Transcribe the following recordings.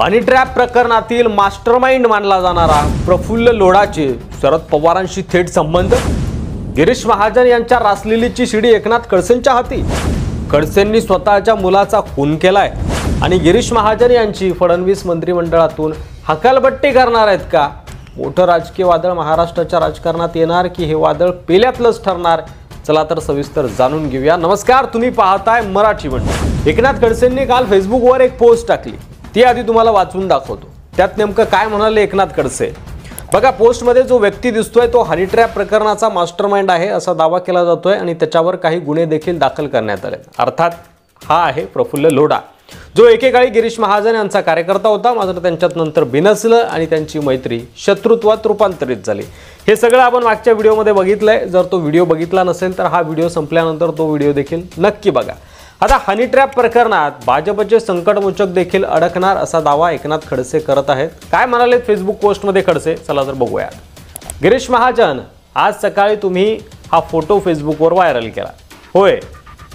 Honey trap प्रकरणातील mastermind मानला जाणारा प्रफुल्ल लोढाचे शरद पवारांशी थेट संबंध, गिरीश महाजन यांच्या रासलिलीची शिडी एकनाथ खडसेंच्या हाती, खडसेंनी स्वतःच्या मुलाचा खून केलाय आणि गिरीश महाजन यांची फडणवीस मंत्रिमंडळातून हकालपट्टी करणार आहेत का? मोठं राजकीय वादळ महाराष्ट्राच्या राजकारणात येणार की हे वादळ पेल्यातलंच ठरणार? चला तर सविस्तर जाणून घेऊया। नमस्कार, तुम्ही पाहताय मराठी मंडळ। एकनाथ खडसेंनी काल फेसबुकवर एक पोस्ट टाकली, ती आधी तुम्हाला वाचून दाखवतो। त्यात नेमकं काय म्हणाले एकनाथ खडसे बघा। पोस्टमध्ये जो व्यक्ती दिसतोय तो हनी ट्रॅप प्रकरणाचा मास्टरमाइंड आहे असा दावा केला जातोय आणि त्याच्यावर काही गुन्हे देखील दाखल करण्यात आले। अर्थात हा आहे प्रफुल्ल लोढा, जो एकेकाळी गिरीश महाजन यांचा कार्यकर्ता होता, मात्र त्यांच्यात नंतर बिनसलं आणि त्यांची मैत्री शत्रुत्वात रूपांतरित झाली। हे सगळं आपण मागच्या व्हिडिओमध्ये बघितलंय। जर तो व्हिडिओ बघितला नसेल तर हा व्हिडिओ संपल्यानंतर तो व्हिडिओ देखील नक्की बघा। आता हनी ट्रॅप प्रकरणात भाजपचे संकटमोचक देखील अडकणार असा दावा एकनाथ खडसे करत आहेत। काय म्हणाले फेसबुक पोस्टमध्ये खडसे, चला तर बघूया। गिरीश महाजन, आज सकाळी तुम्ही हा फोटो फेसबुकवर व्हायरल केला। होय,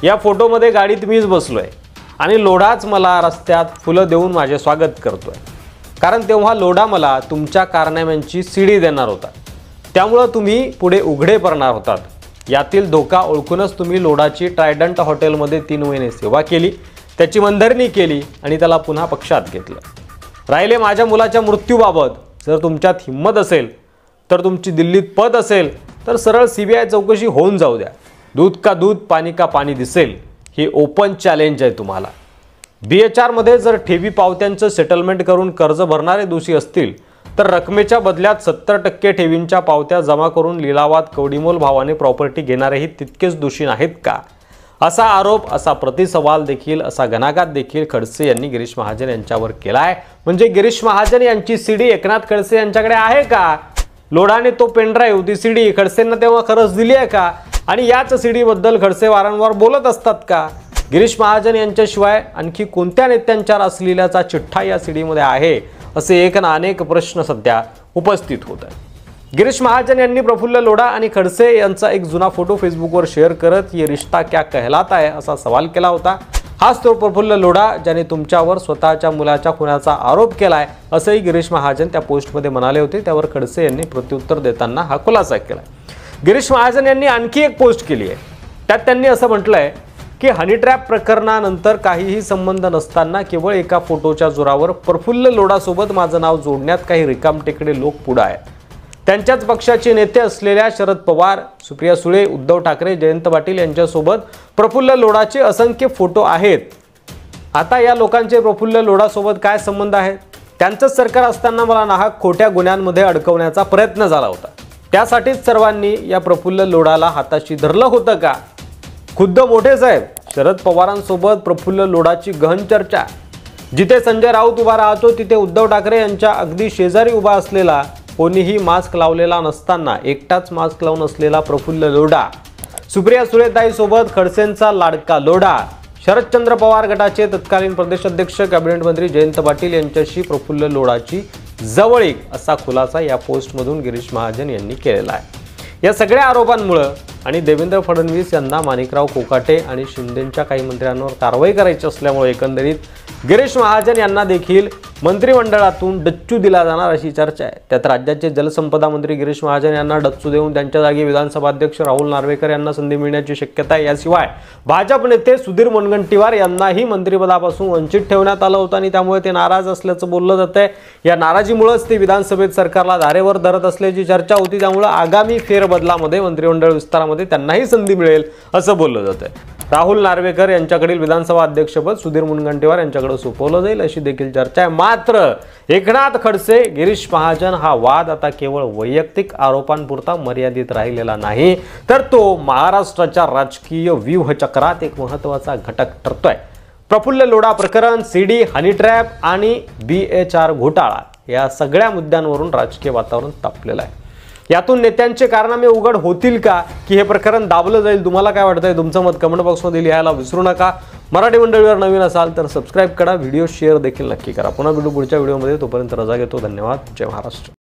या फोटोमध्ये गाडीत मीच बसलोय आणि लोढाच मला रस्त्यात फुलं देऊन माझे स्वागत करतोय, कारण तेव्हा लोढा मला तुमच्या कारनाम्यांची सीडी देणार होता, त्यामुळे तुम्ही पुढे उघडे पडणार होतात। यातील धोका ओळखूनच तुम्ही लोढाची ट्रायडंट हॉटेलमध्ये 3 महिने सेवा केली, त्याची मनधरणी केली आणि त्याला पुन्हा पक्षात घेतलं। राहिले माझ्या मुलाच्या मृत्यूबाबत, जर तुमच्यात हिंमत असेल तर, तुमची दिल्लीत पद असेल तर सरळ CBI चौकशी होऊन जाऊ द्या। दूध का दूध, पाणी का पाणी दिसेल, ही ओपन चॅलेंज आहे तुम्हाला। BHR मध्ये जर ठेवी पावत्यांचं सेटलमेंट करून कर्ज भरणारे दोषी असतील तर रकमेच्या बदल्यात 70% ठेवींच्या पावत्या जमा करून लिलावात कवडीमोल भावाने प्रॉपर्टी घेणारेही तितकेच दोषी नाहीत का? असा आरोप, असा प्रतिसवाल देखील, असा घणाघात देखील खडसे यांनी गिरीश महाजन यांच्यावर केलाय। म्हणजे गिरीश महाजन यांची सीडी एकनाथ खडसे यांच्याकडे आहे का? लोढाने तो पेनड्राईव्ह, ती सीडी खडसेंना तेव्हा खरंच दिली आहे का? आणि याच सीडी बद्दल खडसे वारंवार बोलत असतात का? गिरीश महाजन यांच्याशिवाय आणखी कोणत्या नेत्यांच्या रासलीलाचा चिठ्ठा या सीडीमध्ये आहे, असे एक ना अनेक प्रश्न सध्या उपस्थित होत आहेत। गिरीश महाजन यांनी प्रफुल्ल लोढा आणि खडसे यांचा एक जुना फोटो फेसबुकवर शेअर करत ये रिश्ता क्या कहलाता है असा सवाल केला होता। हाच तो प्रफुल्ल लोढा ज्याने तुमच्यावर स्वतःच्या मुलाच्या खुनाचा आरोप केलाय, असंही गिरीश महाजन त्या पोस्टमध्ये म्हणाले होते। त्यावर खडसे यांनी प्रत्युत्तर देताना हा खुलासा केला। गिरीश महाजन यांनी आणखी एक पोस्ट केली आहे, त्यात त्यांनी असं म्हटलंय की हनी ट्रॅप प्रकरणानंतर काहीही संबंध नसताना केवळ एका फोटोच्या जोरावर प्रफुल्ल लोढासोबत माझं नाव जोडण्यात काही रिकामटेकडे लोक पुढे आहेत। त्यांच्याच पक्षाचे नेते असलेल्या शरद पवार, सुप्रिया सुळे, उद्धव ठाकरे, जयंत पाटील यांच्यासोबत प्रफुल्ल लोढाचे असंख्य फोटो आहेत। आता या लोकांचे प्रफुल्ल लोढासोबत काय संबंध आहेत? त्यांचंच सरकार असताना मला नाहक खोट्या गुन्ह्यांमध्ये अडकवण्याचा प्रयत्न झाला होता, त्यासाठीच सर्वांनी या प्रफुल्ल लोढाला हाताशी धरलं होतं का? खुद्द मोठे साहेब शरद पवारांसोबत प्रफुल्ल लोढाची गहन चर्चा। जिथे संजय राऊत उभा राहतो तिथे उद्धव ठाकरे यांच्या अगदी शेजारी उभा असलेला, कोणीही मास्क लावलेला नसताना एकटाच मास्क लावून असलेला प्रफुल्ल लोढा, सुप्रिया सुळेताईसोबत खडसेंचा लाडका लोढा, शरदचंद्र पवार गटाचे तत्कालीन प्रदेशाध्यक्ष कॅबिनेट मंत्री जयंत पाटील यांच्याशी प्रफुल्ल लोढाची जवळीक, असा खुलासा या पोस्टमधून गिरीश महाजन यांनी केलेला आहे। या सगळ्या आरोपांमुळे आणि देवेंद्र फडणवीस यांना माणिकराव कोकाटे आणि शिंदेच्या काही मंत्र्यांवर कारवाई करायची असल्यामुळे एकंदरीत गिरीश महाजन यांना देखील मंत्रिमंडळातून डच्चू दिला जाणार अशी चर्चा आहे। त्यात राज्याचे जलसंपदा मंत्री गिरीश महाजन यांना डच्चू देऊन त्यांच्या जागी विधानसभा अध्यक्ष राहुल नार्वेकर यांना संधी मिळण्याची शक्यता आहे। याशिवाय भाजप नेते सुधीर मुनगंटीवार यांनाही मंत्रिपदापासून वंचित ठेवण्यात आलं होतं आणि त्यामुळे ते नाराज असल्याचं बोललं जातंय। या नाराजीमुळेच ते विधानसभेत सरकारला धारेवर धरत असल्याची चर्चा होती, त्यामुळे आगामी फेरबदलामध्ये मंत्रिमंडळ विस्तारामध्ये त्यांनाही संधी मिळेल असं बोललं जातंय। राहुल नार्वेकर यांच्याकडील विधानसभा अध्यक्षपद सुधीर मुनगंटीवार यांच्याकडे सोपवलं जाईल अशी देखील चर्चा आहे। मात्र एकनाथ खडसे गिरीश महाजन हा वाद आता केवळ वैयक्तिक आरोपांपुरता मर्यादित राहिलेला नाही, तर तो महाराष्ट्राच्या राजकीय व्यूहचक्रात एक महत्त्वाचा घटक ठरतोय। प्रफुल्ल लोढा प्रकरण, सीडी, हनी ट्रॅप आणि BHR घोटाळा या सगळ्या मुद्द्यांवरून राजकीय वातावरण तापलेलं आहे। यातून नेत्यांचे कारनामे उघड होतील का की हे प्रकरण दाबलं जाईल? तुम्हाला काय वाटतंय? तुमचं मत कमेंट बॉक्समध्ये लिहायला विसरू नका। मराठी मंडळीवर नवीन असाल तर सबस्क्राईब करा, व्हिडिओ शेअर देखील नक्की करा। पुन्हा भेटू पुढच्या व्हिडिओमध्ये, तोपर्यंत रजा घेतो। धन्यवाद। जय महाराष्ट्र।